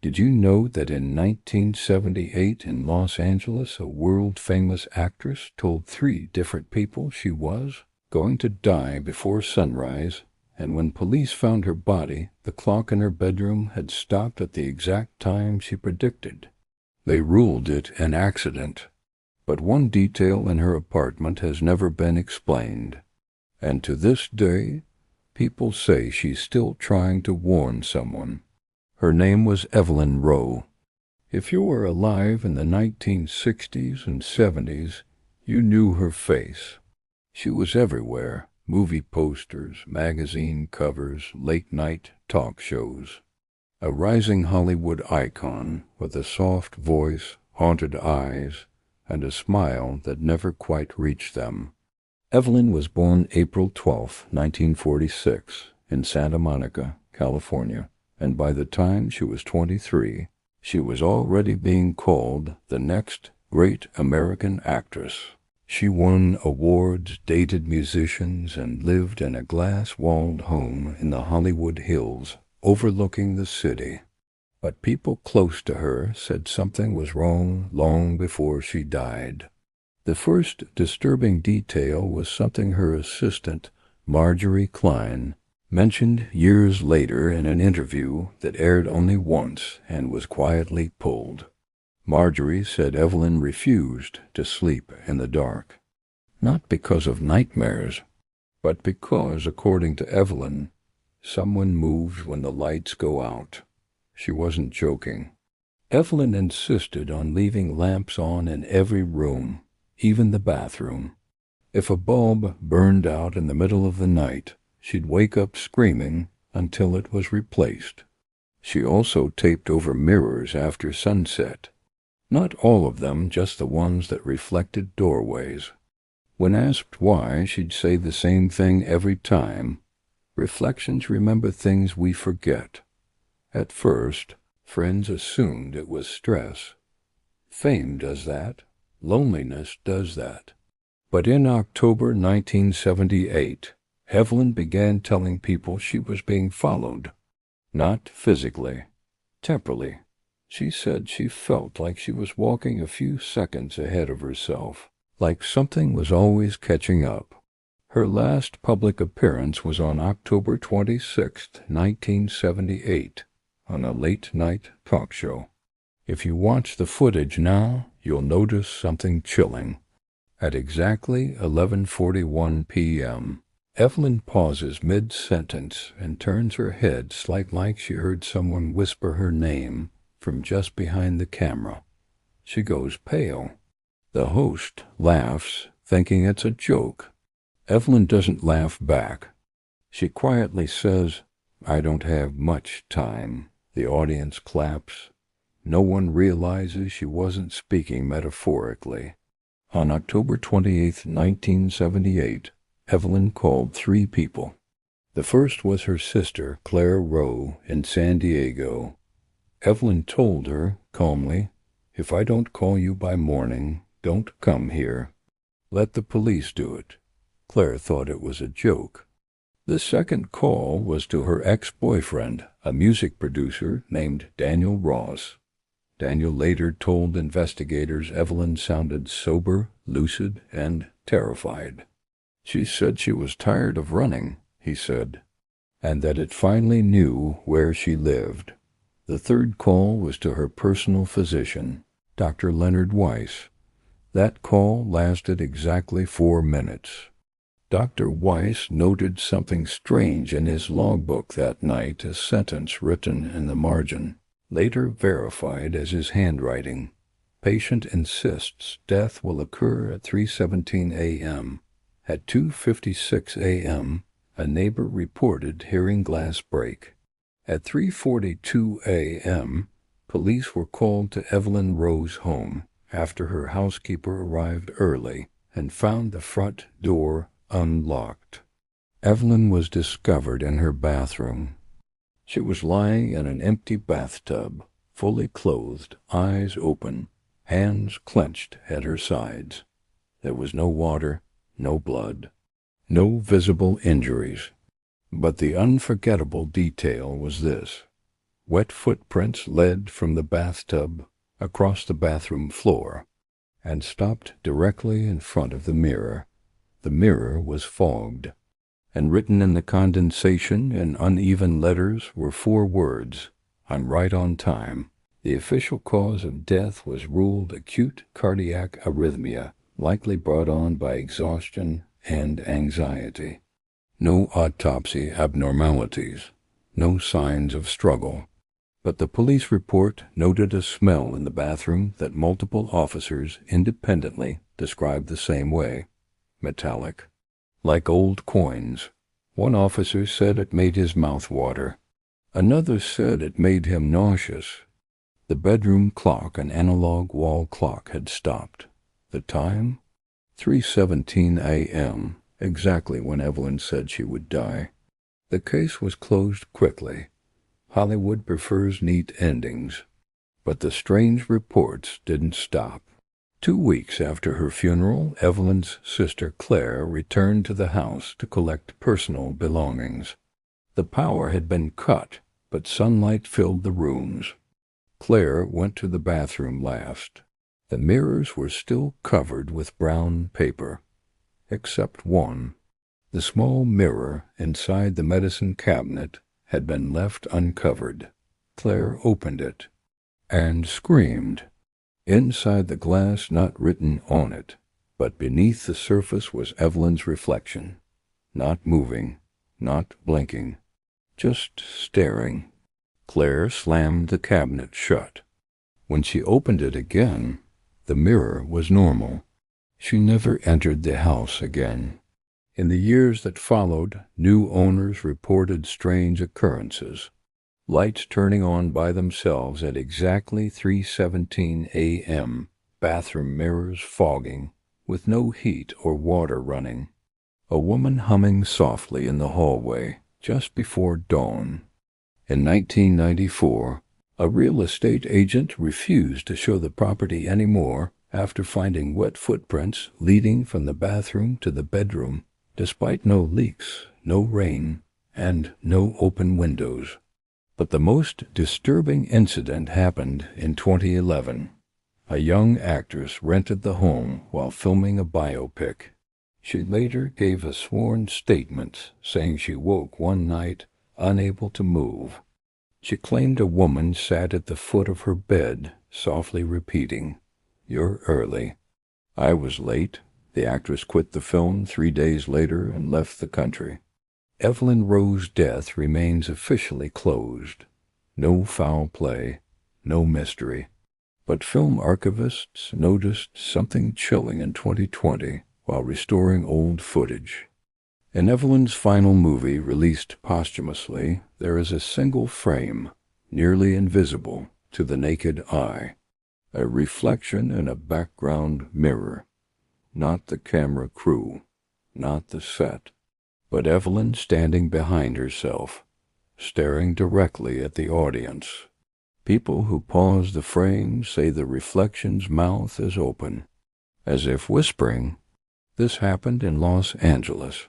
Did you know that in 1978 in Los Angeles, a world-famous actress told 3 different people she was going to die before sunrise, and when police found her body, the clock in her bedroom had stopped at the exact time she predicted. They ruled it an accident, but one detail in her apartment has never been explained, and to this day, people say she's still trying to warn someone. Her name was Evelyn Rowe. If you were alive in the 1960s and 70s, you knew her face. She was everywhere: movie posters, magazine covers, late-night talk shows. A rising Hollywood icon with a soft voice, haunted eyes, and a smile that never quite reached them. Evelyn was born April 12, 1946, in Santa Monica, California, and by the time she was 23, she was already being called the next great American actress. She won awards, dated musicians, and lived in a glass-walled home in the Hollywood Hills, overlooking the city. But people close to her said something was wrong long before she died. The first disturbing detail was something her assistant, Marjorie Klein, mentioned years later in an interview that aired only once and was quietly pulled. Marjorie said Evelyn refused to sleep in the dark, not because of nightmares, but because, according to Evelyn, someone moves when the lights go out. She wasn't joking. Evelyn insisted on leaving lamps on in every room, even the bathroom. If a bulb burned out in the middle of the night, she'd wake up screaming until it was replaced. She also taped over mirrors after sunset. Not all of them, just the ones that reflected doorways. When asked why, she'd say the same thing every time: reflections remember things we forget. At first, friends assumed it was stress. Fame does that. Loneliness does that. But in October 1978, Evelyn began telling people she was being followed. Not physically, temporally. She said she felt like she was walking a few seconds ahead of herself, like something was always catching up. Her last public appearance was on October 26, 1978, on a late-night talk show. If you watch the footage now, you'll notice something chilling. At exactly 11:41 p.m., Evelyn pauses mid-sentence and turns her head slightly like she heard someone whisper her name from just behind the camera. She goes pale. The host laughs, thinking it's a joke. Evelyn doesn't laugh back. She quietly says, "I don't have much time." The audience claps. No one realizes she wasn't speaking metaphorically. On October 28, 1978, Evelyn called 3 people. The first was her sister, Claire Rowe, in San Diego. Evelyn told her, calmly, "If I don't call you by morning, don't come here. Let the police do it." Claire thought it was a joke. The second call was to her ex-boyfriend, a music producer named Daniel Ross. Daniel later told investigators Evelyn sounded sober, lucid, and terrified. She said she was tired of running, he said, and that it finally knew where she lived. The third call was to her personal physician, Dr. Leonard Weiss. That call lasted exactly 4 minutes. Dr. Weiss noted something strange in his logbook that night, a sentence written in the margin, later verified as his handwriting. Patient insists death will occur at 3:17 a.m. At 2:56 a.m., a neighbor reported hearing glass break. At 3:42 a.m., police were called to Evelyn Rowe's home after her housekeeper arrived early and found the front door unlocked. Evelyn was discovered in her bathroom. She was lying in an empty bathtub, fully clothed, eyes open, hands clenched at her sides. There was no water, no blood, no visible injuries. But the unforgettable detail was this: Wet footprints led from the bathtub across the bathroom floor and stopped directly in front of the mirror. The mirror was fogged, and written in the condensation in uneven letters were 4 words, "I'm right on time." The official cause of death was ruled acute cardiac arrhythmia, likely brought on by exhaustion and anxiety. No autopsy abnormalities, no signs of struggle. But the police report noted a smell in the bathroom that multiple officers independently described the same way: metallic, like old coins. One officer said it made his mouth water. Another said it made him nauseous. The bedroom clock, an analog wall clock, had stopped. The time? 3:17 a.m., exactly when Evelyn said she would die. The case was closed quickly. Hollywood prefers neat endings. But the strange reports didn't stop. 2 weeks after her funeral, Evelyn's sister Claire returned to the house to collect personal belongings. The power had been cut, but sunlight filled the rooms. Claire went to the bathroom last. The mirrors were still covered with brown paper, except one. The small mirror inside the medicine cabinet had been left uncovered. Claire opened it and screamed. Inside the glass, not written on it, but beneath the surface, was Evelyn's reflection, not moving, not blinking, just staring. Claire slammed the cabinet shut. When she opened it again, the mirror was normal. She never entered the house again. In the years that followed, new owners reported strange occurrences. Lights turning on by themselves at exactly 3:17 a.m., bathroom mirrors fogging, with no heat or water running. A woman humming softly in the hallway just before dawn. In 1994, a real estate agent refused to show the property anymore after finding wet footprints leading from the bathroom to the bedroom, despite no leaks, no rain, and no open windows. But the most disturbing incident happened in 2011. A young actress rented the home while filming a biopic. She later gave a sworn statement saying she woke one night unable to move. She claimed a woman sat at the foot of her bed, softly repeating, "You're early." I was late. The actress quit the film 3 days later and left the country. Evelyn Rowe's death remains officially closed. No foul play, no mystery. But film archivists noticed something chilling in 2020 while restoring old footage. In Evelyn's final movie, released posthumously, there is a single frame, nearly invisible to the naked eye, a reflection in a background mirror. Not the camera crew, not the set, but Evelyn standing behind herself, staring directly at the audience. People who pause the frame say the reflection's mouth is open, as if whispering, "This happened in Los Angeles."